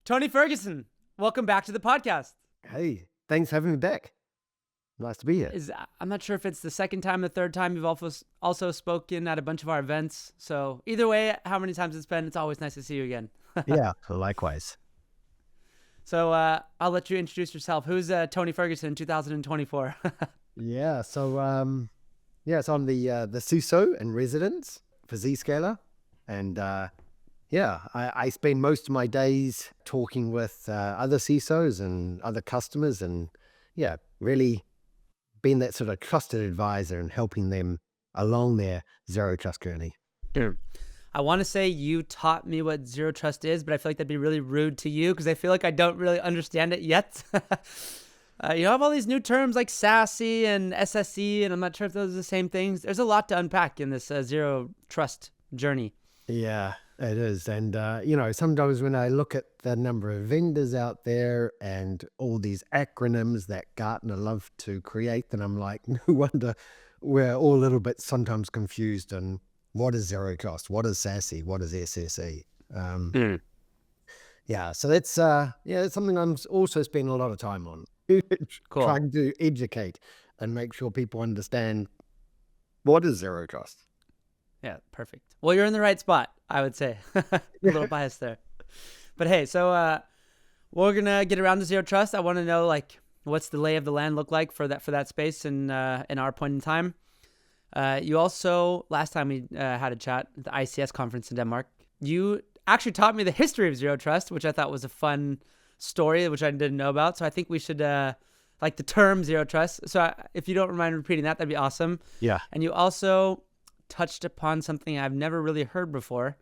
Tony Fergusson, welcome back to the podcast. Hey, thanks for having me back. Nice to be here. I'm not sure if it's the second time, the third time you've also spoken at a bunch of our events. So either way, how many times it's been, it's always nice to see you again. Yeah, likewise. So I'll let you introduce yourself. Who's Tony Fergusson 2024? Yeah, so I'm the CISO in residence for Zscaler, and I spend most of my days talking with other CISOs and other customers, and really being that sort of trusted advisor and helping them along their zero trust journey. I want to say you taught me what zero trust is, but I feel like that'd be really rude to you because I feel like I don't really understand it yet. You have all these new terms like SASE and SSE, and I'm not sure if those are the same things. There's a lot to unpack in this zero trust journey. Yeah, it is. And, sometimes when I look at the number of vendors out there and all these acronyms that Gartner love to create, then I'm like, no wonder we're all a little bit sometimes confused on what is zero trust, what is SASE, what is SSE. Yeah, so that's it's something I'm also spending a lot of time on. Cool. Trying to educate and make sure people understand what is zero trust. Yeah, perfect. Well, you're in the right spot, I would say. A little biased there. But hey, so we're going to get around to zero trust. I want to know, what's the lay of the land look like for that space in our point in time. You also, last time we had a chat at the ICS conference in Denmark, you actually taught me the history of zero trust, which I thought was a fun story, which I didn't know about. So I think we should, the term zero trust. So if you don't mind repeating that, that'd be awesome. Yeah. And you also touched upon something I've never really heard before.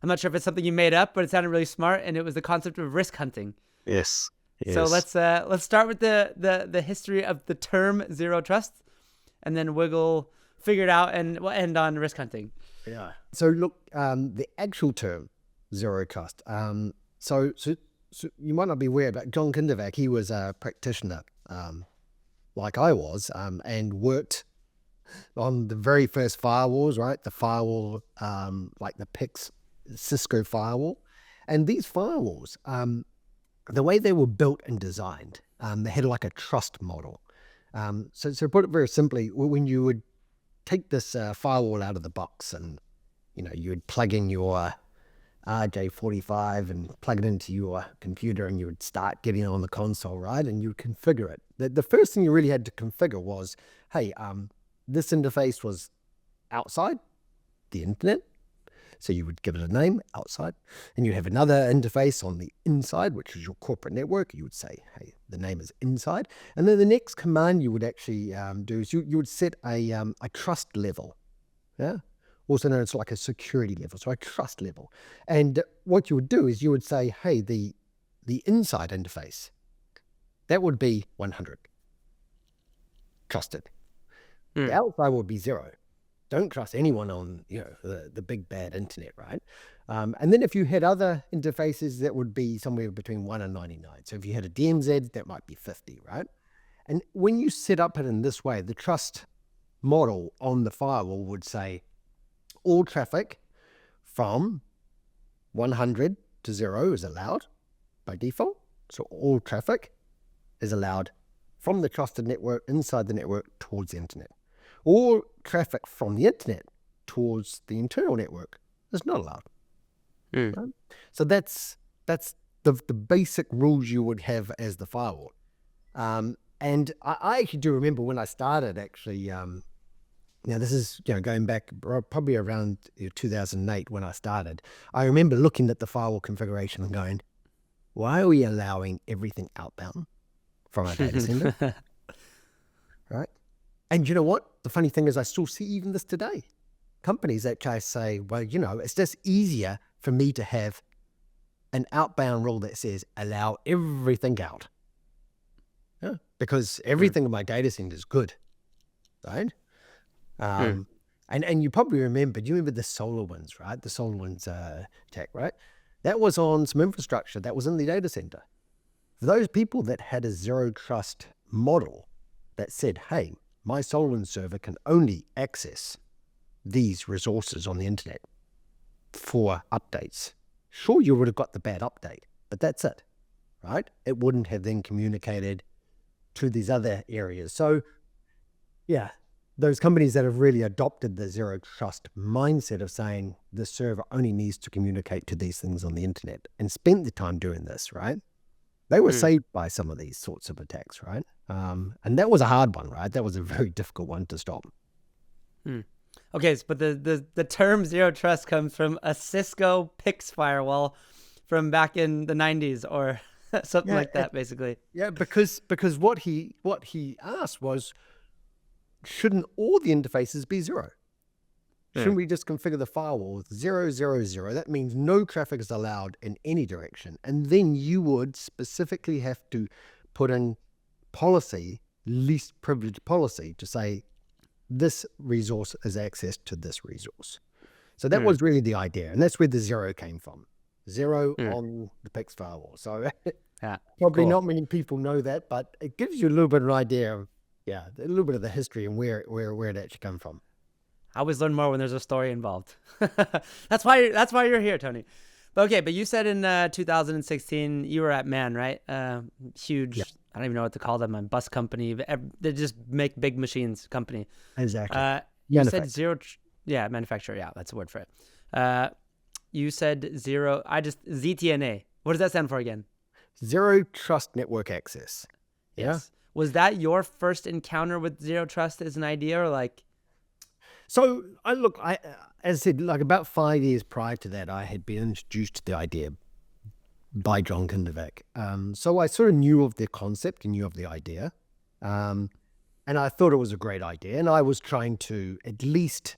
I'm not sure if it's something you made up, but it sounded really smart, and it was the concept of risk hunting. Yes. So let's start with the history of the term zero trust, and then we'll figure it out, and we'll end on risk hunting. Yeah. So look, the actual term zero trust. So you might not be aware, but John Kindervag, he was a practitioner, like I was, and worked on the very first firewalls, right? The firewall, like the PIX, Cisco firewall. And these firewalls, the way they were built and designed, they had like a trust model. So to put it very simply, when you would take this firewall out of the box and, you would plug in your RJ45 and plug it into your computer, and you would start getting on the console, right? And you would configure it. The first thing you really had to configure was, hey, this interface was outside the internet. So you would give it a name, outside, and you have another interface on the inside, which is your corporate network. You would say, hey, the name is inside. And then the next command you would actually do is you would set a trust level, yeah, also known as like a security level, so a trust level. And what you would do is you would say, hey, the inside interface, that would be 100, trusted. The outside would be 0. Don't trust anyone on, the big bad internet, right? And then if you had other interfaces, that would be somewhere between 1 and 99. So if you had a DMZ, that might be 50, right? And when you set up it in this way, the trust model on the firewall would say all traffic from 100 to 0 is allowed by default. So all traffic is allowed from the trusted network inside the network towards the internet. All traffic from the internet towards the internal network is not allowed. Right? So that's the basic rules you would have as the firewall. And I actually do remember when I started, actually, now this is going back probably around 2008 when I started. I remember looking at the firewall configuration and going, why are we allowing everything outbound from our data center? Right? And you know what? The funny thing is I still see even this today. Companies that try to say, well, it's just easier for me to have an outbound rule that says allow everything out. Yeah, because everything in my data center is good, right? And you probably remember, do you remember the SolarWinds, right? The SolarWinds attack, right? That was on some infrastructure that was in the data center. For those people that had a zero trust model that said, hey, my SolarWinds server can only access these resources on the internet for updates. Sure, you would have got the bad update, but that's it, right? It wouldn't have then communicated to these other areas. So yeah, those companies that have really adopted the zero trust mindset of saying the server only needs to communicate to these things on the internet and spent the time doing this, right? They were saved by some of these sorts of attacks, right? And that was a hard one, right? That was a very difficult one to stop. Okay, but the term zero trust comes from a Cisco PIX firewall from back in the 90s or something like that, basically. Yeah, because what he asked was, shouldn't all the interfaces be zero? Shouldn't we just configure the firewall with 0, 0, 0? That means no traffic is allowed in any direction. And then you would specifically have to put in policy, least privilege policy, to say this resource is access to this resource. So that was really the idea. And that's where the zero came from. Zero on the PIX firewall. So probably not many people know that, but it gives you a little bit of an idea of, a little bit of the history and where it actually come from. I always learn more when there's a story involved. That's why you're here, Tony. But you said in 2016 you were at MAN, right? Huge. Yeah. I don't even know what to call them. A bus company. They just make big machines company. Exactly. You said zero. Manufacturer. Yeah, that's a word for it. You said zero. ZTNA. What does that stand for again? Zero Trust Network Access. Yeah. Yes. Was that your first encounter with zero trust as an idea, or like? So I as I said, like about 5 years prior to that, I had been introduced to the idea by John Kindervag. So I sort of knew of the concept and knew of the idea. And I thought it was a great idea. And I was trying to, at least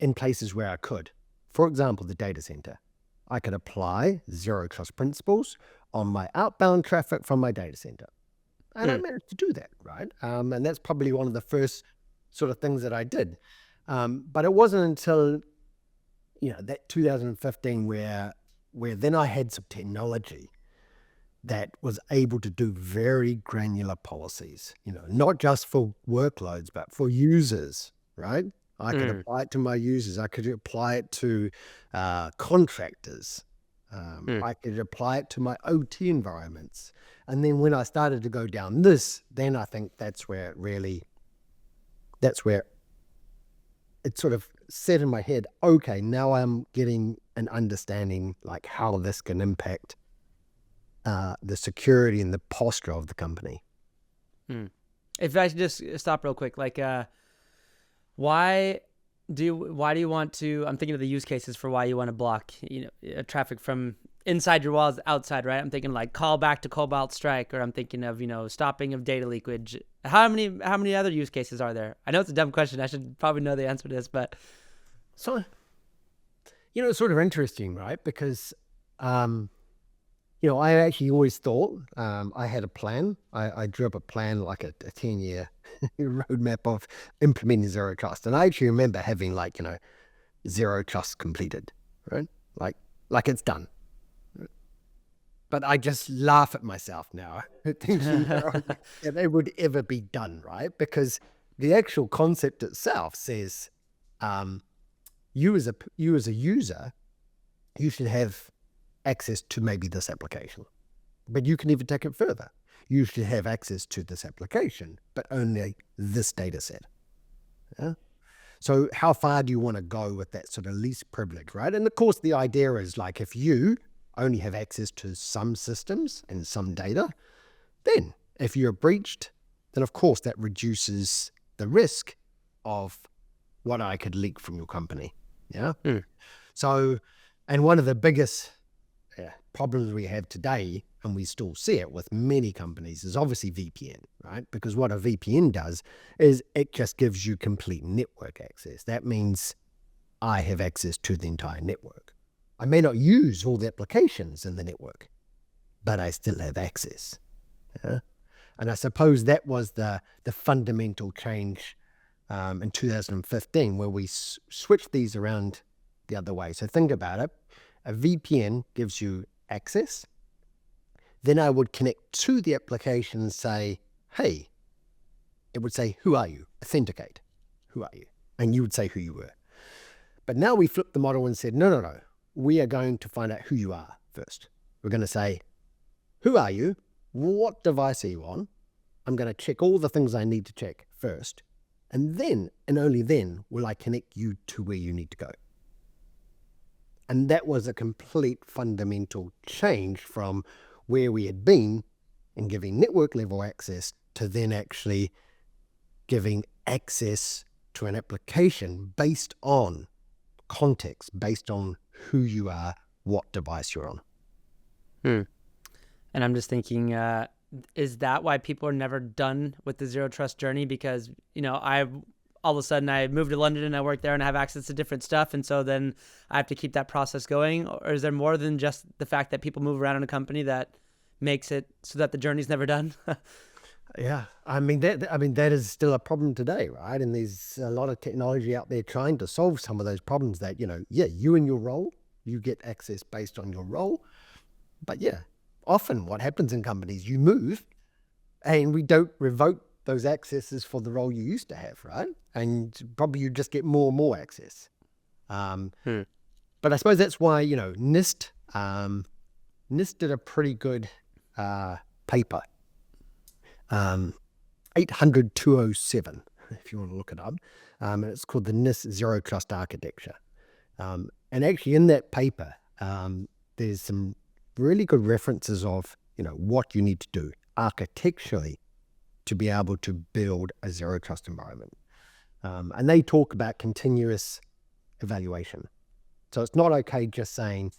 in places where I could, for example, the data center, I could apply zero trust principles on my outbound traffic from my data center. And I managed to do that, right? And that's probably one of the first sort of things that I did. But it wasn't until, that 2015 where then I had some technology that was able to do very granular policies, not just for workloads, but for users, right? I could apply it to my users. I could apply it to contractors. I could apply it to my OT environments. And then when I started to go down this, then I think that's where it sort of set in my head, okay, now I'm getting an understanding like how this can impact the security and the posture of the company. If I should just stop real quick, like why do you want to, I'm thinking of the use cases for why you want to block traffic from inside your walls outside, right? I'm thinking like call back to Cobalt Strike, or I'm thinking of stopping of data leakage. How many other use cases are there? I know it's a dumb question. I should probably know the answer to this, but so it's sort of interesting, right? Because I actually always thought I had a plan. I drew up a plan, like a 10-year roadmap of implementing zero trust, and I actually remember having zero trust completed, right? Like it's done. But I just laugh at myself now, thinking that it would ever be done, right? Because the actual concept itself says, you as a user, you should have access to maybe this application. But you can even take it further. You should have access to this application, but only this data set. Yeah? So how far do you want to go with that sort of least privilege, right? And of course, the idea is like if you only have access to some systems and some data, then if you're breached, then of course that reduces the risk of what I could leak from your company. Yeah. So, and one of the biggest problems we have today, and we still see it with many companies, is obviously VPN, right? Because what a VPN does is it just gives you complete network access. That means I have access to the entire network. I may not use all the applications in the network, but I still have access. Yeah? And I suppose that was the fundamental change in 2015, where we switched these around the other way. So think about it. A VPN gives you access. Then I would connect to the application and say, hey, it would say, who are you? Authenticate. Who are you? And you would say who you were. But now we flipped the model and said, no. We are going to find out who you are first. We're going to say, who are you? What device are you on? I'm going to check all the things I need to check first. And then, and only then, will I connect you to where you need to go. And that was a complete fundamental change from where we had been in giving network level access to then actually giving access to an application based on context, based on who you are, what device you're on. And I'm just thinking, is that why people are never done with the zero trust journey? Because, all of a sudden I moved to London and I work there and I have access to different stuff. And so then I have to keep that process going. Or is there more than just the fact that people move around in a company that makes it so that the journey's never done? Yeah, that is still a problem today, right? And there's a lot of technology out there trying to solve some of those problems that, you and your role, you get access based on your role. But yeah, often what happens in companies, you move and we don't revoke those accesses for the role you used to have, right? And probably you just get more and more access. But I suppose that's why, NIST did a pretty good paper. 800-207, if you want to look it up. And it's called the NIST Zero Trust Architecture. And actually in that paper, there's some really good references of, what you need to do architecturally to be able to build a zero trust environment. And they talk about continuous evaluation. So it's not okay just saying,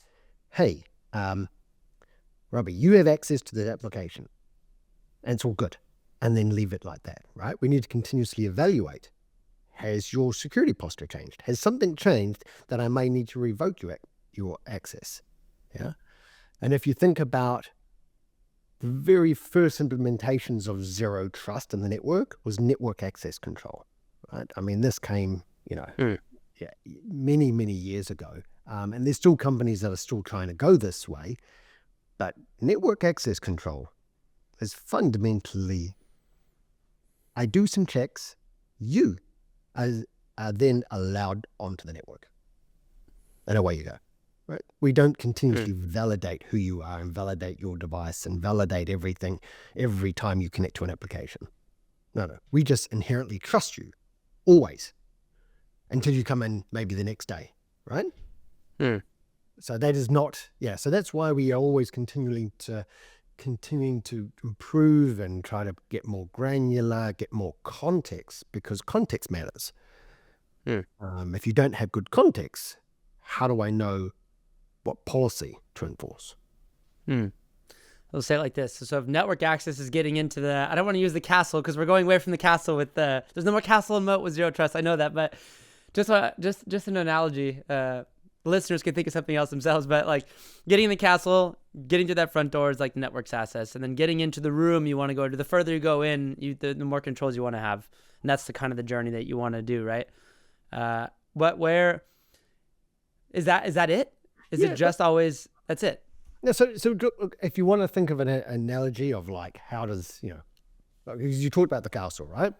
hey, Robby, you have access to that application. And it's all good. And then leave it like that, right? We need to continuously evaluate. Has your security posture changed? Has something changed that I may need to revoke your access? Yeah. And if you think about the very first implementations of zero trust in the network was network access control, right? I mean, this came, many, many years ago. And there's still companies that are still trying to go this way. But network access control is fundamentally, I do some checks, you are then allowed onto the network. And away you go, right? We don't continuously validate who you are and validate your device and validate everything every time you connect to an application. No. We just inherently trust you, always, until you come in maybe the next day, right? So that is not, so that's why we are always continuing to improve and try to get more granular, get more context, because context matters. If you don't have good context, how do I know what policy to enforce? I'll say it like this. So if network access is getting into I don't want to use the castle because we're going away from the castle with there's no more castle and moat with zero trust. I know that, but just an analogy. Listeners can think of something else themselves, but like getting in the castle, getting to that front door is like network's access, and then getting into the room you want to go to. The further you go in, the more controls you want to have, and that's the kind of the journey that you want to do, right? Where is that? Is that it? Is it just always that's it? Yeah. So if you want to think of an analogy of like how does because you talked about the castle, right?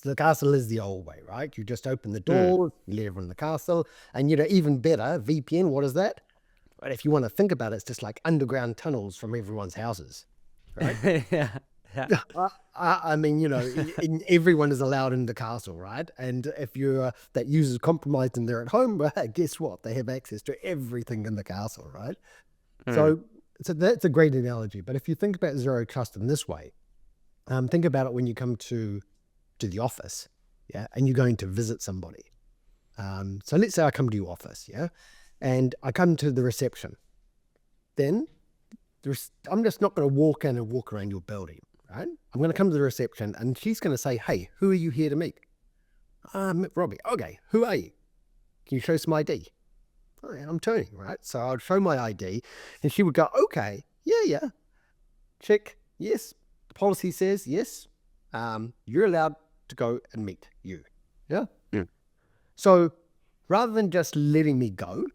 So the castle is the old way, right? You just open the door, you let everyone in the castle, and even better, VPN, what is that? Right, if you want to think about it, it's just like underground tunnels from everyone's houses, right? Yeah. I mean, everyone is allowed in the castle, right? And if you're that user's compromised and they're at home, well, guess what? They have access to everything in the castle, right? So that's a great analogy. But if you think about zero trust in this way, think about it when you come to the office, and you're going to visit somebody. So let's say I come to your office, and I come to the reception. Then I'm just not going to walk in and walk around your building, right? I'm going to come to the reception, and she's going to say, "Hey, who are you here to meet?" Robby. Okay, who are you? Can you show some ID? Oh, yeah, I'm Tony, right? So I'll show my ID, and she would go, "Okay, yeah, check, yes. The policy says yes. You're allowed to go and meet you." Yeah. So rather than just letting me go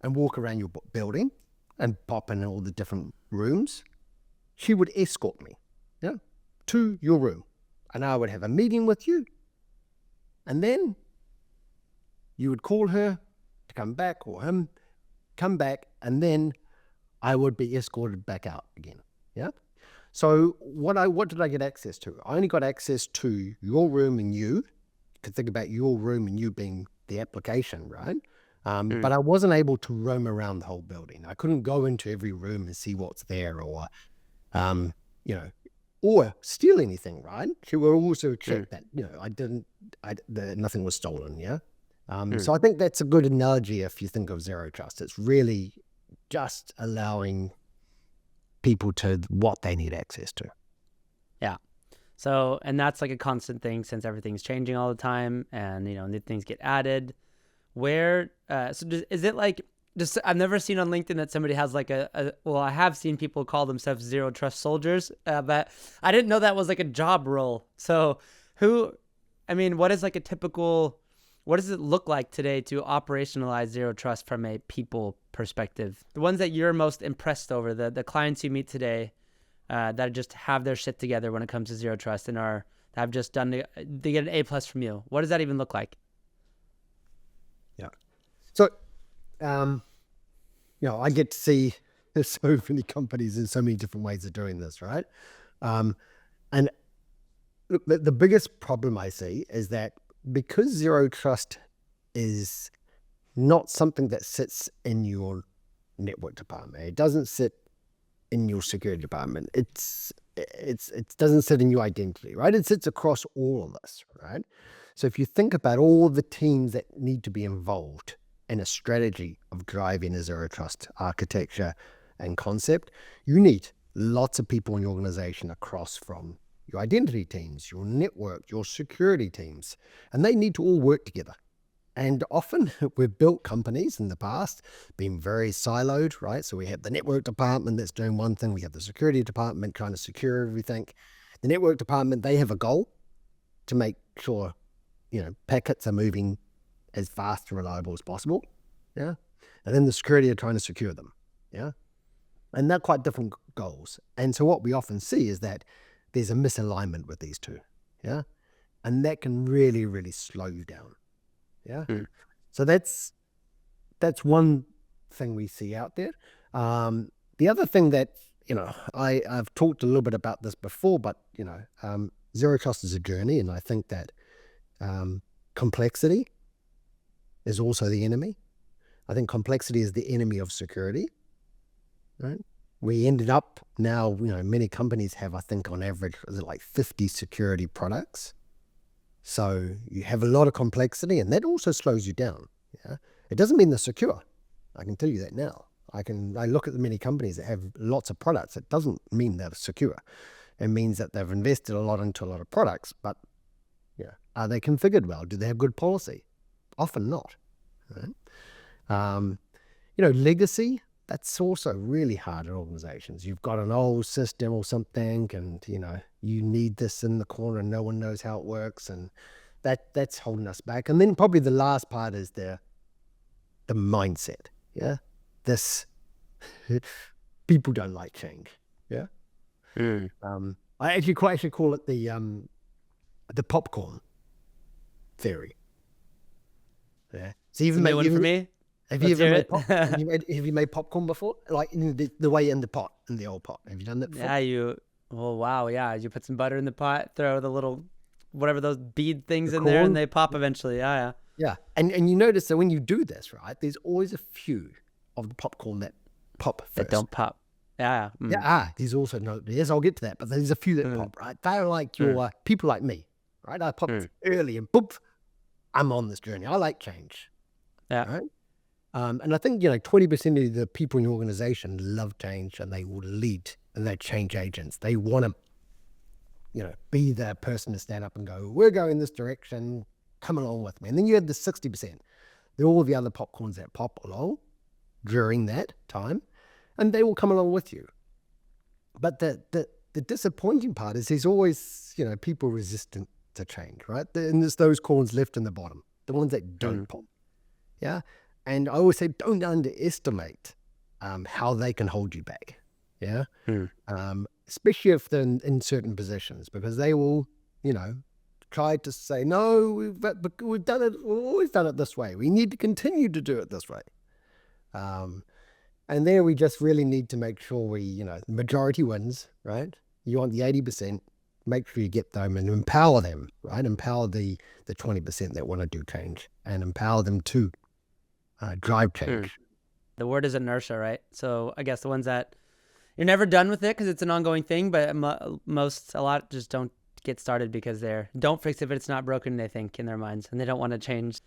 and walk around your building and pop in all the different rooms, she would escort me, to your room, and I would have a meeting with you, and then you would call her to come back, or him come back, and then I would be escorted back out again. Yeah. So what did I get access to? I only got access to your room and you. You could think about your room and you being the application, right? But I wasn't able to roam around the whole building. I couldn't go into every room and see what's there, or you know, or steal anything, right? She will also check that, that nothing was stolen. Yeah. So I think that's a good analogy if you think of zero trust. It's really just allowing people to what they need access to. Yeah. So, and that's like a constant thing since everything's changing all the time, and new things get added. Where is it like, just I've never seen on LinkedIn that somebody has like well, I have seen people call themselves zero trust soldiers, but I didn't know that was like a job role. So what is like a typical, what does it look like today to operationalize zero trust from a people perspective? The ones that you're most impressed over, the clients you meet today that just have their shit together when it comes to zero trust and have just done, they get an A+ from you. What does that even look like? Yeah. So, I get to see so many companies in so many different ways of doing this, right? And look, the biggest problem I see is that because zero trust is not something that sits in your network department, it doesn't sit in your security department. It doesn't sit in your identity, right? It sits across all of us, right? So if you think about all the teams that need to be involved in a strategy of driving a zero trust architecture and concept, you need lots of people in your organization across from your identity teams, your network, your security teams, and they need to all work together. And often we've built companies in the past being very siloed, right? So we have the network department that's doing one thing. We have the security department trying to secure everything. The network department, they have a goal to make sure, packets are moving as fast and reliable as possible. Yeah. And then the security are trying to secure them. Yeah. And they're quite different goals. And so what we often see is that there's a misalignment with these two. Yeah. And that can really, really slow you down. Yeah. So that's one thing we see out there. The other thing that, I've talked a little bit about this before, but, zero trust is a journey. And I think that complexity is also the enemy. I think complexity is the enemy of security, right? We ended up now, many companies have, I think on average, like 50 security products. So you have a lot of complexity, and that also slows you down. Yeah, it doesn't mean they're secure. I can tell you that now. I look at the many companies that have lots of products. It doesn't mean they're secure. It means that they've invested a lot into a lot of products, but are they configured well? Do they have good policy? Often not. Right? Legacy, that's also really hard in organizations. You've got an old system or something, and you need this in the corner and no one knows how it works, and that's holding us back. And then probably the last part is the mindset. Yeah. This people don't like change. Yeah. I actually call it the popcorn theory. Yeah. So It's a new one for me. Have you made popcorn before? Like in the way in the old pot. Have you done that before? Yeah, oh wow, yeah. You put some butter in the pot, throw the little, whatever those bead things in there, and they pop eventually. Yeah. Yeah. And you notice that when you do this, right, there's always a few of the popcorn that pop first. That don't pop. Yeah. Yeah. There's also yes, I'll get to that, but there's a few that pop, right? They're like your people like me, right? I popped early and boop, I'm on this journey. I like change. Yeah. Right? And I think, 20% of the people in your organization love change, and they will lead, and they're change agents. They want to, be the person to stand up and go, we're going this direction, come along with me. And then you have the 60%. They're all the other popcorns that pop along during that time, and they will come along with you. But the disappointing part is there's always, people resistant to change, right? And there's those corns left in the bottom, the ones that don't pop. Yeah. And I always say, don't underestimate how they can hold you back. Yeah. Especially if they're in certain positions, because they will, try to say, no, we've done it. We've always done it this way. We need to continue to do it this way. And there we just really need to make sure the majority wins, right? You want the 80%, make sure you get them and empower them, right? Empower the 20% that want to do change and empower them to drive change. The word is inertia, right? So I guess the ones that you're never done with it because it's an ongoing thing, but a lot just don't get started because don't fix it if it's not broken, they think in their minds, and they don't want to change.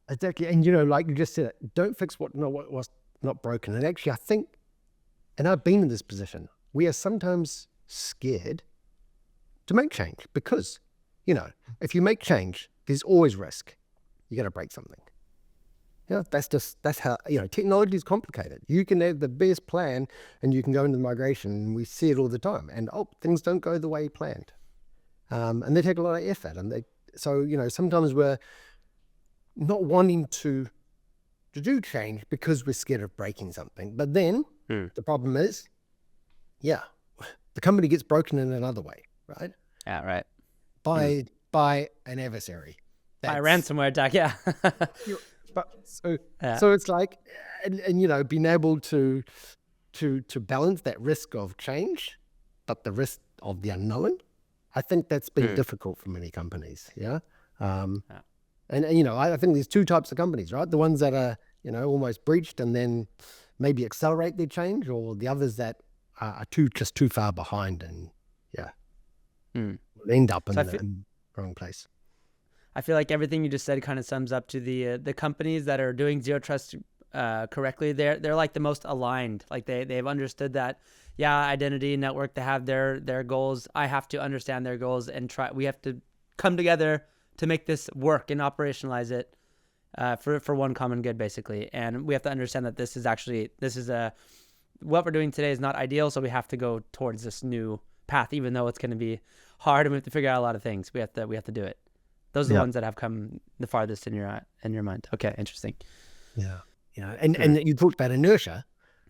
Exactly. And like you just said, don't fix what was not broken. And actually, I think, and I've been in this position, we are sometimes scared to make change because, if you make change, there's always risk. You got to break something. That's how, technology is complicated. You can have the best plan and you can go into migration, and we see it all the time. And things don't go the way you planned. And they take a lot of effort. And sometimes we're not wanting to do change because we're scared of breaking something. But then the problem is, the company gets broken in another way, right? Yeah, right. By an adversary. By a ransomware attack, yeah. So it's like, and being able to balance that risk of change, but the risk of the unknown, I think that's been difficult for many companies. Yeah. And I think there's two types of companies, right? The ones that are, almost breached and then maybe accelerate their change, or the others that are too far behind and will end up in the wrong place. I feel like everything you just said kind of sums up to the companies that are doing zero trust correctly. They're like the most aligned. Like they've understood that, identity network, they have their goals. I have to understand their goals and we have to come together to make this work and operationalize it for one common good, basically. And we have to understand that this is what we're doing today is not ideal. So we have to go towards this new path, even though it's going to be hard and we have to figure out a lot of things. We have to do it. Those are the ones that have come the farthest in your mind. Okay, interesting. Yeah. And you talked about inertia,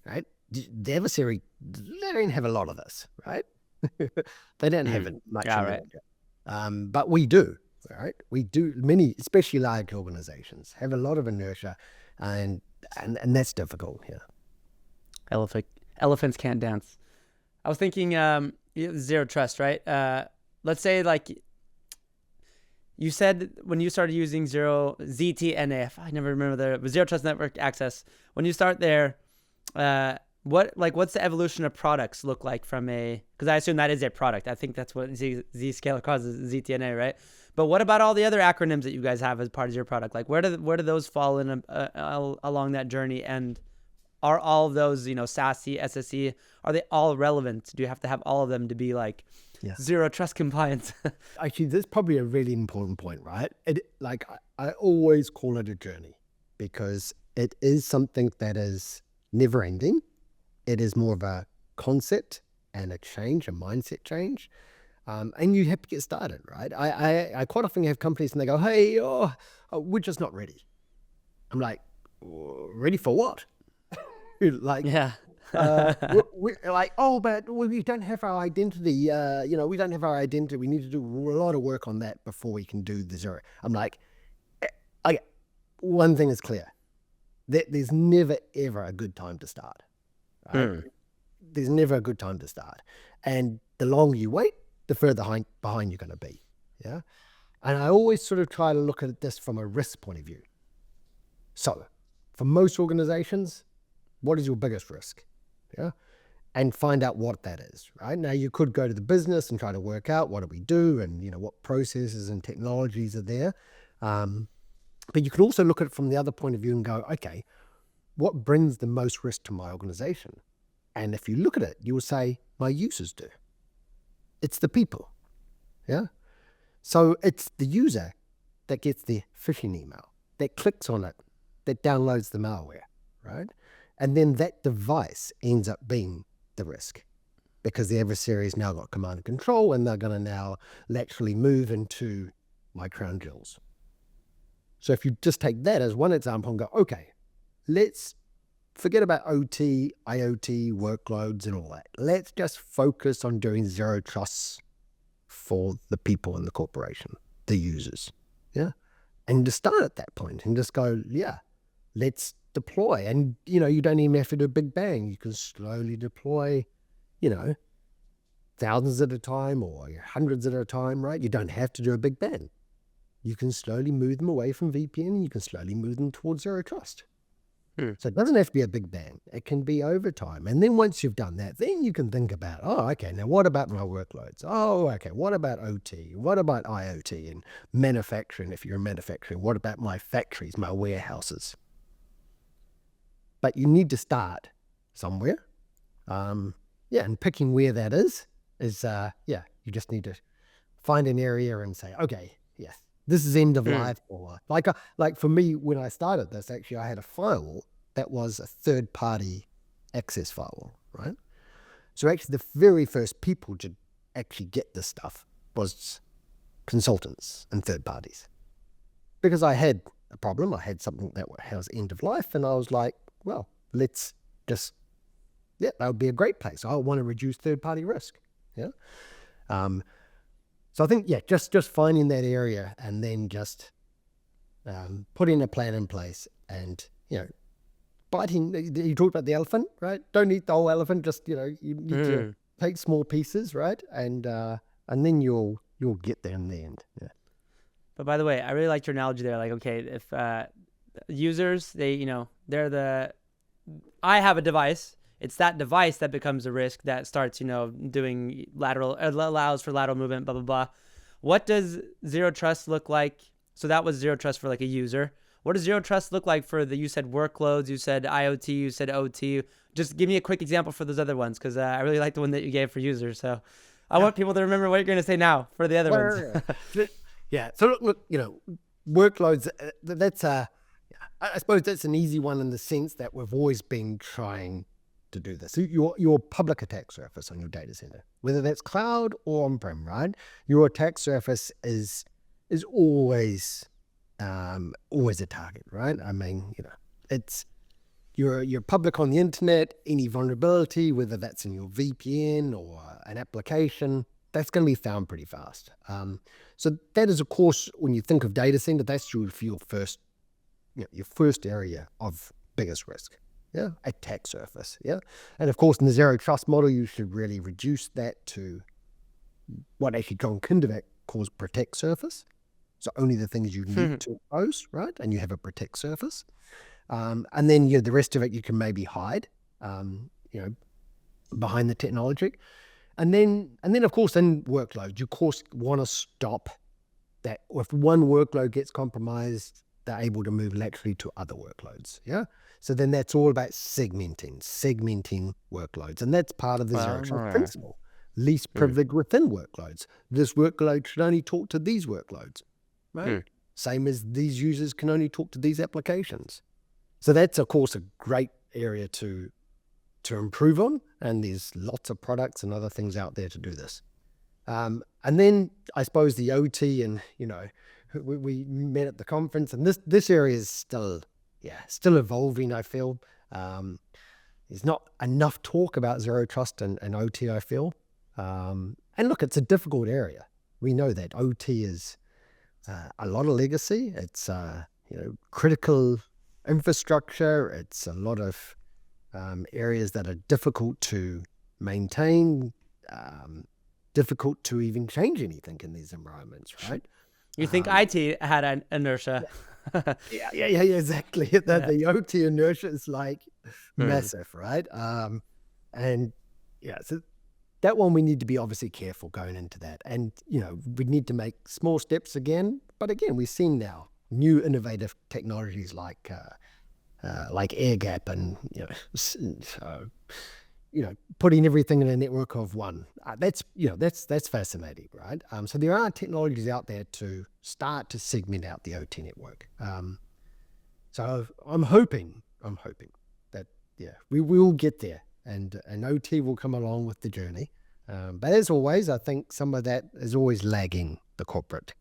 right? The adversary, they don't have a lot of this, right? They don't have it much. Yeah, right. But we do, right? We do. Many, especially large organizations, have a lot of inertia, and that's difficult. Yeah. Elephants can't dance. I was thinking zero trust, right? Let's say like. You said when you started using ZTNA, I never remember the Zero Trust Network Access. When you start there, what's the evolution of products look like from because I assume that is a product. I think that's what Zscaler causes, ZTNA, right? But what about all the other acronyms that you guys have as part of your product? Like where do those fall in along that journey? And are all of those, SASE, SSE, are they all relevant? Do you have to have all of them to be like zero trust compliance? Actually, that's probably a really important point, right? I always call it a journey because it is something that is never ending. It is more of a concept and a change, a mindset change. And you have to get started, right? I quite often have companies and they go, hey, we're just not ready. I'm like, ready for what? We're like, but we don't have our identity. We don't have our identity. We need to do a lot of work on that before we can do the zero. I'm like, okay, one thing is clear. There's never, ever a good time to start. Right? There's never a good time to start. And the longer you wait, the further behind you're going to be. Yeah. And I always sort of try to look at this from a risk point of view. So for most organizations, what is your biggest risk? Yeah. And find out what that is, right? Now you could go to the business and try to work out what do we do and, what processes and technologies are there. But you can also look at it from the other point of view and go, okay, what brings the most risk to my organization? And if you look at it, you will say, my users do. It's the people. Yeah. So it's the user that gets the phishing email, that clicks on it, that downloads the malware, right? And then that device ends up being the risk because the adversary's now got command and control and they're going to now laterally move into my crown jewels. So if you just take that as one example and go, okay, let's forget about OT, IoT, workloads and all that. Let's just focus on doing zero trust for the people in the corporation, the users. Yeah. And just start at that point and just go, let's deploy. And, you don't even have to do a big bang. You can slowly deploy, thousands at a time or hundreds at a time, right? You don't have to do a big bang. You can slowly move them away from VPN and you can slowly move them towards zero trust. So it doesn't have to be a big bang. It can be over time. And then once you've done that, then you can think about, okay, now what about my workloads? Oh, okay, what about OT? What about IoT and manufacturing if you're in manufacturing? What about my factories, my warehouses? But you need to start somewhere. And picking where that is, you just need to find an area and say, okay, yes, this is end of life. Or like for me, when I started this, actually, I had a firewall that was a third-party access firewall, right? So actually, the very first people to actually get this stuff was consultants and third parties. Because I had a problem, I had something that was end of life, and I was like, well, let's just, that would be a great place. I want to reduce third-party risk, So I think, just finding that area and then just putting a plan in place and, biting. You talked about the elephant, right? Don't eat the whole elephant. Just, you need to take small pieces, right? And then you'll get there in the end. Yeah. But by the way, I really liked your analogy there. Like, okay, if users, I have a device. It's that device that becomes a risk that starts, doing allows for lateral movement, blah, blah, blah. What does zero trust look like? So that was zero trust for like a user. What does zero trust look like for you said workloads, you said IoT, you said OT. Just give me a quick example for those other ones, because I really like the one that you gave for users. So I want people to remember what you're going to say now for the other ones. Yeah. So look, workloads, I suppose that's an easy one in the sense that we've always been trying to do this. So your public attack surface on your data center, whether that's cloud or on-prem, right? Your attack surface is always a target, right? I mean, it's you're public on the internet. Any vulnerability, whether that's in your VPN or an application, that's going to be found pretty fast. So that is, of course, when you think of data center, that's your first, your first area of biggest risk. Yeah, attack surface. Yeah, and of course, in the zero trust model, you should really reduce that to what actually John Kindervac calls protect surface. So only the things you need to expose, right? And you have a protect surface, and then the rest of it you can maybe hide, behind the technology, and then of course in workloads, you of course want to stop that. If one workload gets compromised, they're able to move laterally to other workloads. Yeah. So then that's all about segmenting workloads. And that's part of the zero trust principle. Least privilege within workloads. This workload should only talk to these workloads, right? Same as these users can only talk to these applications. So that's, of course, a great area to improve on. And there's lots of products and other things out there to do this. And then I suppose the OT and, we met at the conference, and this area is still evolving, I feel. There's not enough talk about zero trust and OT, I feel. And look, it's a difficult area. We know that OT is a lot of legacy. It's critical infrastructure. It's a lot of areas that are difficult to maintain, difficult to even change anything in these environments, right? You think IT had an inertia? Yeah, exactly. The OT inertia is like massive, right? So that one we need to be obviously careful going into that, and we need to make small steps again. But again, we've seen now new innovative technologies like air gap and putting everything in a network of one. That's fascinating, right? So there are technologies out there to start to segment out the OT network. So I'm hoping that we will get there, and OT will come along with the journey. But as always, I think some of that is always lagging the corporate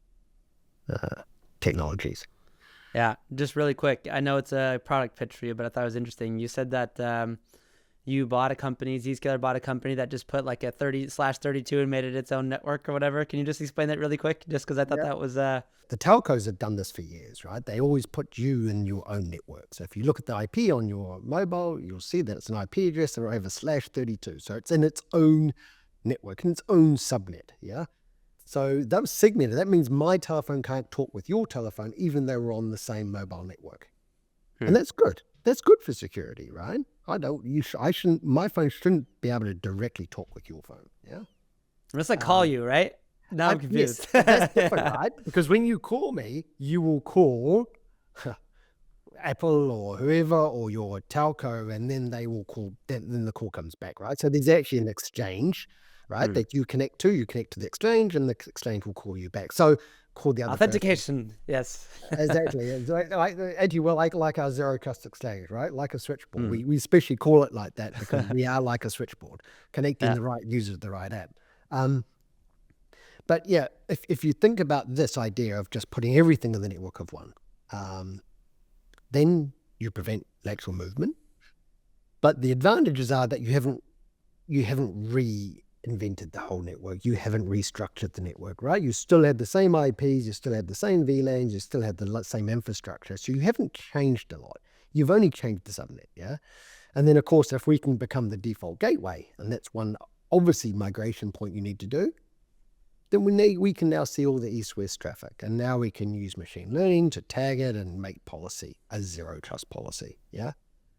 technologies. Yeah, just really quick. I know it's a product pitch for you, but I thought it was interesting. You said that you bought a company, Zscaler bought a company that just put like a 30/32 and made it its own network or whatever. Can you just explain that really quick? Just because I thought that was The telcos have done this for years, right? They always put you in your own network. So if you look at the IP on your mobile, you'll see that it's an IP address over /32. So it's in its own network, in its own subnet, yeah? So that was segmented. That means my telephone can't talk with your telephone, even though we're on the same mobile network. And that's good. That's good for security, right? I shouldn't, my phone shouldn't be able to directly talk with your phone, yeah? Unless I call you, right? Now I'm confused. Yes, that's different, right? Because when you call me, you will call Apple or whoever or your telco, and then they will call, then the call comes back, right? So there's actually an exchange, right, that you connect to the exchange, and the exchange will call you back. So call the other authentication person. Yes. Exactly. It's like our zero trust exchange, right? Like a switchboard. We especially call it like that because we are like a switchboard, connecting the right user to the right app. But yeah, if you think about this idea of just putting everything in the network of one, then you prevent lateral movement. But the advantages are that you haven't reinvented the whole network. You haven't restructured the network, right? You still have the same IPs, you still have the same VLANs, you still have the same infrastructure. So you haven't changed a lot. You've only changed the subnet, yeah? And then, of course, if we can become the default gateway, and that's one, obviously, migration point you need to do, then we can now see all the east-west traffic. And now we can use machine learning to tag it and make policy a zero trust policy, yeah?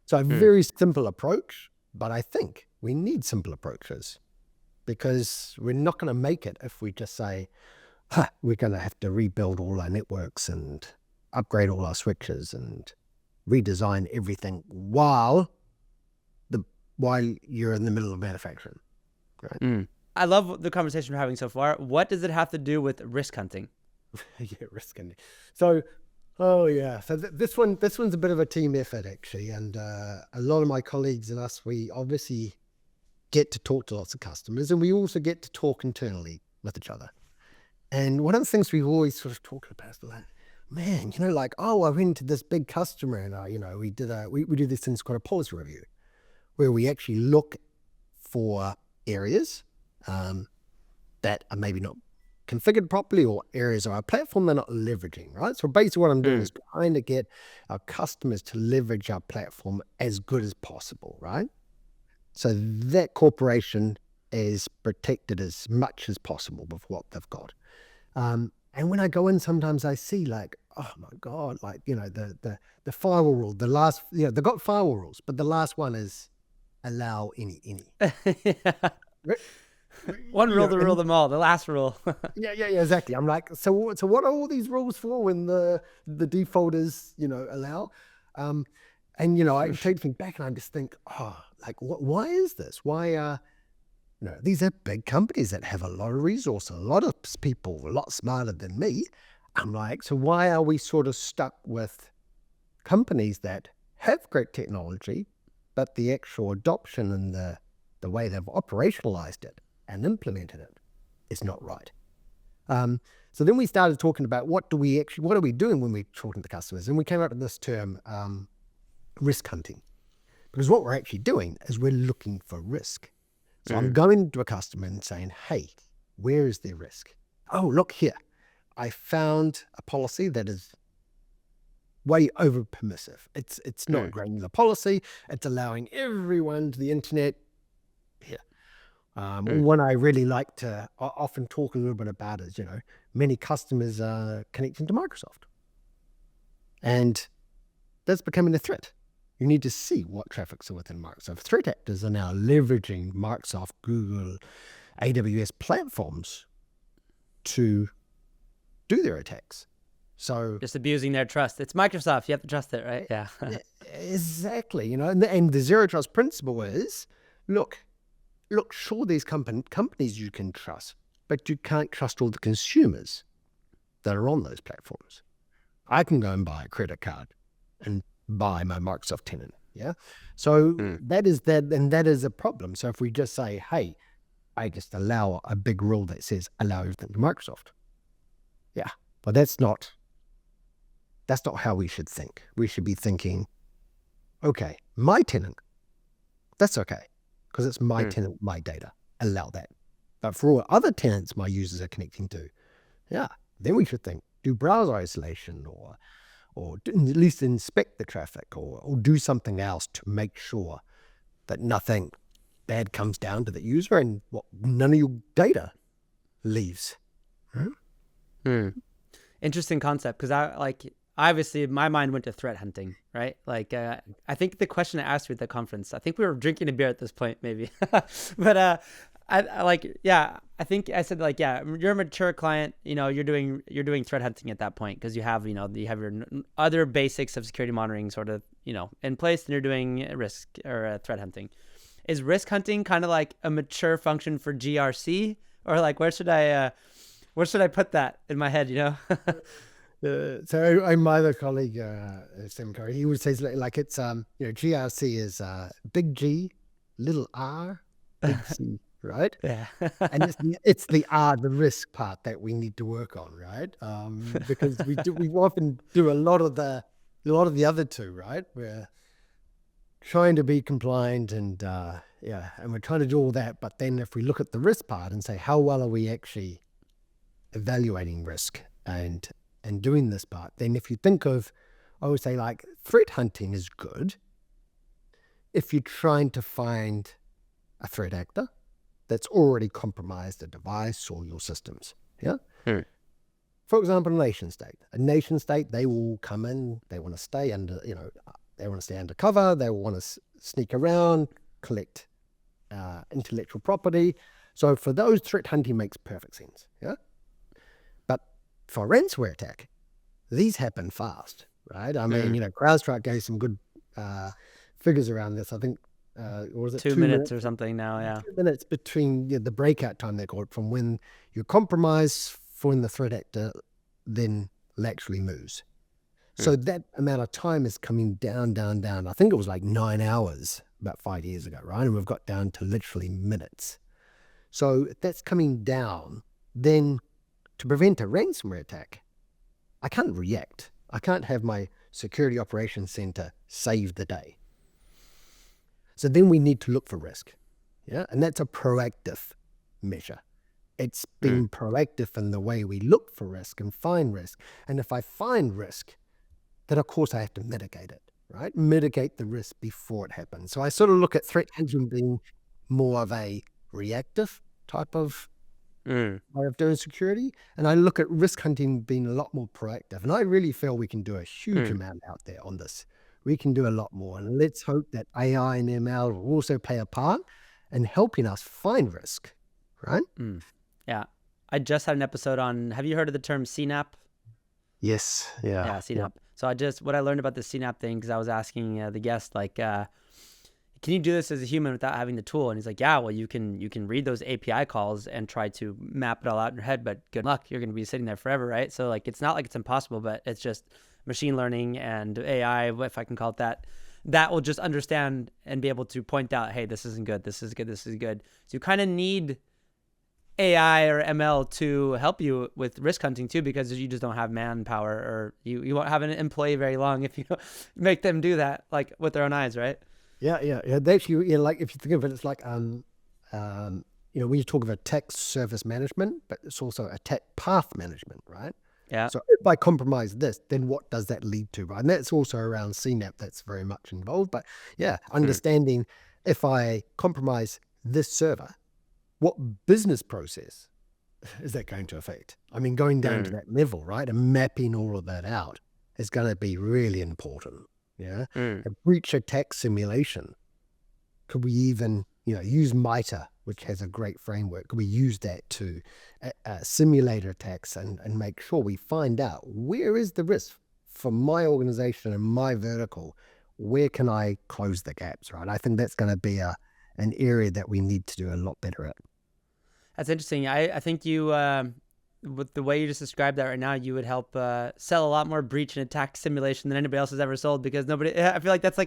So a very simple approach, but I think we need simple approaches, because we're not going to make it if we just say, we're going to have to rebuild all our networks and upgrade all our switches and redesign everything while you're in the middle of manufacturing. Right? I love the conversation we're having so far. What does it have to do with risk hunting? Yeah, risk hunting. So, so this one's a bit of a team effort, actually. And a lot of my colleagues and us, we obviously get to talk to lots of customers, and we also get to talk internally with each other. And one of the things we've always sort of talked about is like, man, I went to this big customer, and we do these things called a policy review, where we actually look for areas that are maybe not configured properly, or areas of our platform they're not leveraging, right? So basically what I'm doing is trying to get our customers to leverage our platform as good as possible, right? So that corporation is protected as much as possible with what they've got. And when I go in, sometimes I see like, oh my God, the firewall rule, they've got firewall rules, but the last one is allow any. Yeah. One rule to rule them all, the last rule. Yeah, exactly. I'm like, so what are all these rules for when the default is, allow? And, I take things back and I just think, why is this? Why, these are big companies that have a lot of resources, a lot of people, a lot smarter than me. I'm like, so why are we sort of stuck with companies that have great technology, but the actual adoption and the way they've operationalized it and implemented it is not right? So then we started talking about what are we doing when we're talking to customers? And we came up with this term, risk hunting. Because what we're actually doing is we're looking for risk. So I'm going to a customer and saying, hey, where is their risk? Oh, look here. I found a policy that is way over permissive. It's not a granular policy. It's allowing everyone to the internet. Here. One I really like to often talk a little bit about is, many customers are connecting to Microsoft. And that's becoming a threat. You need to see what traffics are within Microsoft. Threat actors are now leveraging Microsoft, Google, AWS platforms to do their attacks. So just abusing their trust. It's Microsoft. You have to trust it, right? Yeah. Exactly. And the zero trust principle is, look, sure, there's companies you can trust, but you can't trust all the consumers that are on those platforms. I can go and buy a credit card and buy my Microsoft tenant. Yeah. So that is a problem. So if we just say, hey, I just allow a big rule that says allow everything to Microsoft. Yeah. But that's not how we should think. We should be thinking, okay, my tenant, That's okay, because it's my tenant, my data. Allow that. But for all other tenants my users are connecting to, yeah, then we should think, do browser isolation or at least inspect the traffic or do something else to make sure that nothing bad comes down to the user and none of your data leaves. Interesting concept, because obviously my mind went to threat hunting, right? I think the question I asked you at the conference, I think we were drinking a beer at this point, maybe, but I think I said you're a mature client, you're doing threat hunting at that point because you have your other basics of security monitoring sort of, in place, and you're doing risk or threat hunting. Is risk hunting kind of like a mature function for GRC, or where should I put that in my head, So my other colleague, Sam Curry, he would say it's GRC is big G, little r, big C, right? Yeah. And it's the R, the risk part that we need to work on, right? Because we often do a lot of the other two, right? We're trying to be compliant and we're trying to do all that. But then if we look at the risk part and say, how well are we actually evaluating risk and doing this part, then if you think of, I would say threat hunting is good if you're trying to find a threat actor that's already compromised a device or your systems. Yeah. For example, a nation state, they will come in, they want to stay under, they want to stay undercover, they want to sneak around, collect intellectual property. So for those, threat hunting makes perfect sense. Yeah. But for ransomware attack, these happen fast, right? I mean, CrowdStrike gave some good figures around this. I think, or was it 2 minutes or something now? Yeah. 2 minutes between the breakout time, they call it, from when you compromise for when the threat actor then actually moves. So that amount of time is coming down. I think it was 9 hours about 5 years ago, right? And we've got down to literally minutes. So if that's coming down, then to prevent a ransomware attack, I can't react. I can't have my security operations center save the day. So then we need to look for risk. Yeah. And that's a proactive measure. It's being proactive in the way we look for risk and find risk. And if I find risk, then of course I have to mitigate it, right? Mitigate the risk before it happens. So I sort of look at threat hunting being more of a reactive type of way of doing security. And I look at risk hunting being a lot more proactive. And I really feel we can do a huge amount out there on this. We can do a lot more. And let's hope that AI and ML will also play a part in helping us find risk, right? Yeah. I just had an episode on, have you heard of the term CNAP? Yes. Yeah. Yeah, CNAP. So what I learned about the CNAP thing, because I was asking the guest, can you do this as a human without having the tool? And he's like, yeah, well, you can read those API calls and try to map it all out in your head, but good luck. You're going to be sitting there forever, right? So it's not like it's impossible, but it's just machine learning and AI, if I can call it that will just understand and be able to point out, hey, this isn't good, this is good, this is good. So you kind of need AI or ML to help you with risk hunting too, because you just don't have manpower, or you won't have an employee very long if you make them do that with their own eyes, right? Yeah. Actually, if you think of it, it's when you talk of attack surface management, but it's also attack path management, right? Yeah. So if I compromise this, then what does that lead to, right? And that's also around CNAP that's very much involved. But yeah, understanding if I compromise this server, what business process is that going to affect? I mean, going down to that level, right? And mapping all of that out is going to be really important. Yeah. A breach attack simulation. Could we even, use MITRE, which has a great framework? Could we use that to simulate attacks and make sure we find out where is the risk for my organization and my vertical? Where can I close the gaps, right? I think that's going to be an area that we need to do a lot better at. That's interesting. I think you, with the way you just described that right now, you would help sell a lot more breach and attack simulation than anybody else has ever sold, because I feel like that's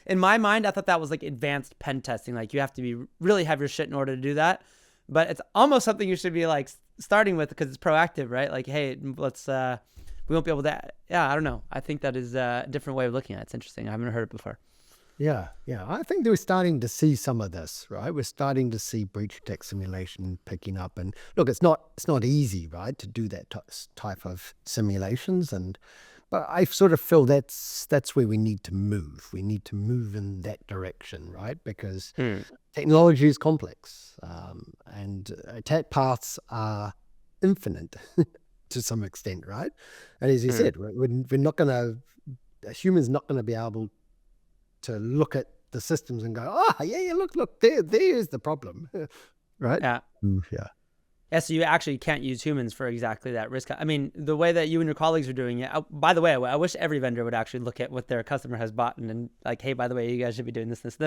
in my mind, I thought that was advanced pen testing. You have to really have your shit in order to do that. But it's almost something you should be starting with, because it's proactive, right? Hey, let's, we won't be able to, yeah, I don't know. I think that is a different way of looking at it. It's interesting. I haven't heard it before. Yeah, yeah. I think we're starting to see some of this, right? We're starting to see breach attack simulation picking up. And look, it's not easy, right, to do that type of simulations. But I sort of feel that's where we need to move. We need to move in that direction, right? Because Hmm. technology is complex, and attack paths are infinite to some extent, right? And as you Hmm. said, we're not going to, a human's not going to be able to look at the systems and go, oh, yeah, look, there's the problem, right? Yeah. Yeah. Yeah, so you actually can't use humans for exactly that risk. I mean, the way that you and your colleagues are doing it. By the way, I wish every vendor would actually look at what their customer has bought and like, hey, by the way, you guys should be doing this. But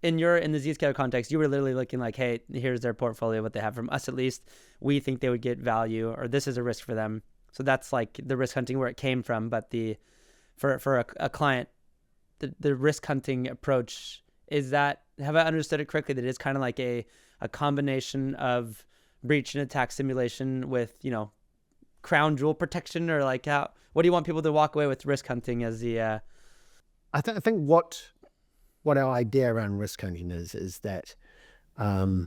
in the Zscaler context, you were literally looking like, hey, here's their portfolio, what they have from us at least. We think they would get value, or this is a risk for them. So that's like the risk hunting where it came from. But for a client, the risk hunting approach is that, have I understood it correctly, that it's kind of like a combination of breach and attack simulation with, crown jewel protection, or like what do you want people to walk away with risk hunting as the I think what our idea around risk hunting is that, I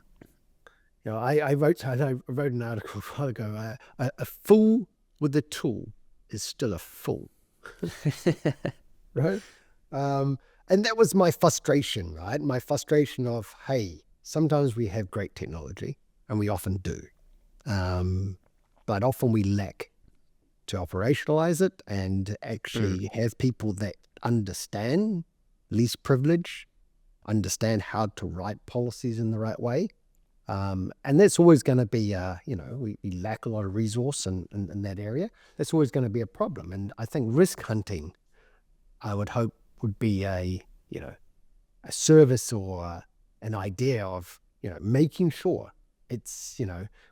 wrote an article a while ago. A fool with a tool is still a fool, right? And that was my frustration, right? My frustration of, hey, sometimes we have great technology, and we often do, but often we lack to operationalize it and actually have people that understand least privilege, understand how to write policies in the right way. And that's always going to be, we lack a lot of resource in that area. That's always going to be a problem. And I think risk hunting, I would hope, would be a service or an idea of, making sure it's,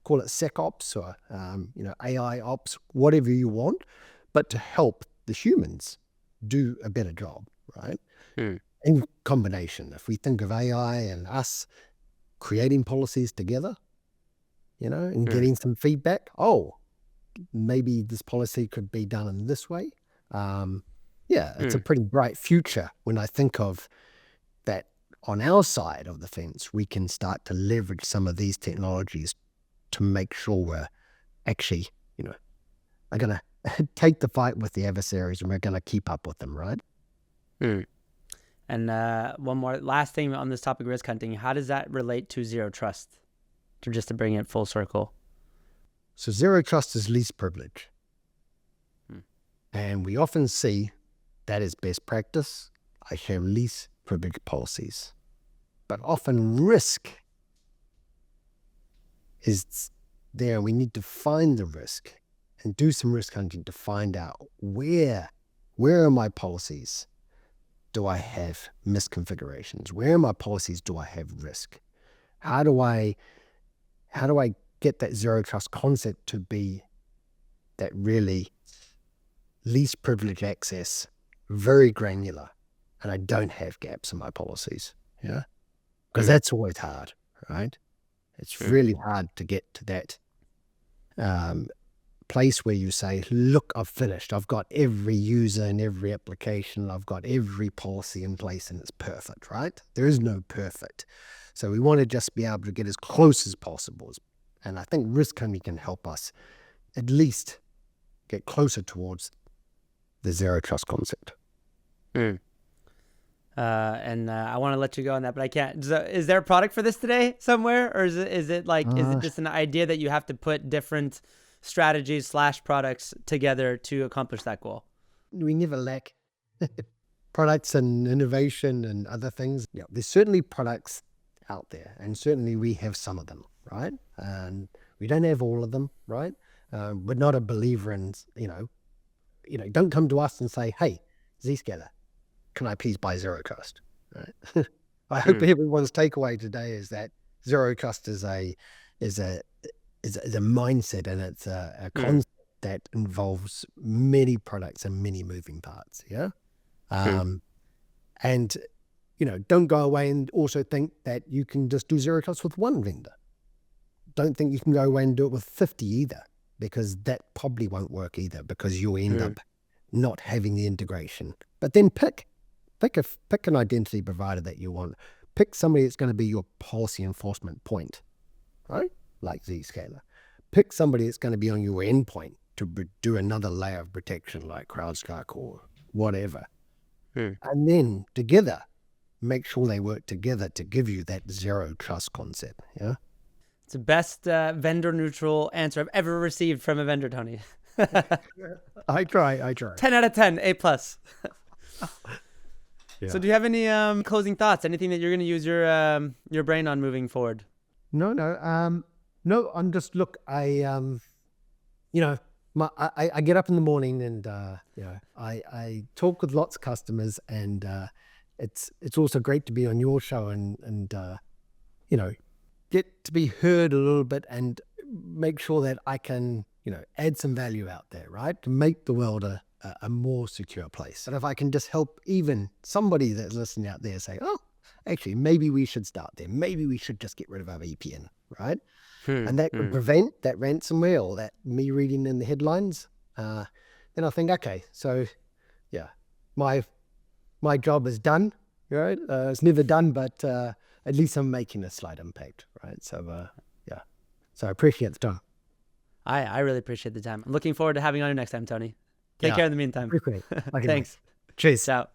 call it SecOps or, AI ops, whatever you want, but to help the humans do a better job, right? In combination, if we think of AI and us creating policies together, and getting some feedback, maybe this policy could be done in this way. It's a pretty bright future when I think of that. On our side of the fence, we can start to leverage some of these technologies to make sure we're actually, are going to take the fight with the adversaries, and we're going to keep up with them, right? And one more last thing on this topic of risk hunting, how does that relate to zero trust, just to bring it full circle? So zero trust is least privilege. And we often see that as best practice. I have least privilege policies. But often risk is there. We need to find the risk and do some risk hunting to find out where are my policies? Do I have misconfigurations? Where in my policies do I have risk? How do I get that zero trust concept to be that really least privilege access, very granular, and I don't have gaps in my policies? Yeah. Because that's always hard, right? It's really hard to get to that place where you say, look, I've finished. I've got every user in every application. I've got every policy in place, and it's perfect, right? There is no perfect. So we want to just be able to get as close as possible. And I think risk hunting can help us at least get closer towards the zero trust concept. I want to let you go on that, but I can't. So is there a product for this today somewhere, or is it just an idea that you have to put different strategies / products together to accomplish that goal? We never lack products and innovation and other things. Yeah, there's certainly products out there, and certainly we have some of them, right? And we don't have all of them, right? We're not a believer in, don't come to us and say, hey, Zscaler, can I please buy zero trust? Right? I hope everyone's takeaway today is that zero trust is a mindset, and it's a concept that involves many products and many moving parts. Yeah. And don't go away and also think that you can just do zero trust with one vendor. Don't think you can go away and do it with 50 either, because that probably won't work either, because you'll end up not having the integration. But then pick pick an identity provider that you want. Pick somebody that's going to be your policy enforcement point, right? Like Zscaler. Pick somebody that's going to be on your endpoint to do another layer of protection like CrowdStrike or whatever. And then together, make sure they work together to give you that zero trust concept. Yeah. It's the best vendor neutral answer I've ever received from a vendor, Tony. I try. 10 out of 10, A+. Yeah. So do you have any closing thoughts? Anything that you're going to use your brain on moving forward? No. I'm just, look, I get up in the morning and, I talk with lots of customers, and it's also great to be on your show and get to be heard a little bit and make sure that I can, add some value out there, right? To make the world a more secure place. And if I can just help even somebody that's listening out there say, oh, actually, maybe we should start there. Maybe we should just get rid of our VPN, right? And that could prevent that ransomware or that me reading in the headlines. Then I think, okay, so yeah, my job is done, right? It's never done, but at least I'm making a slight impact, right? So yeah, so I appreciate the time. I really appreciate the time. I'm looking forward to having you on next time, Tony. Take care in the meantime. Okay, Thanks. Cheers. Ciao.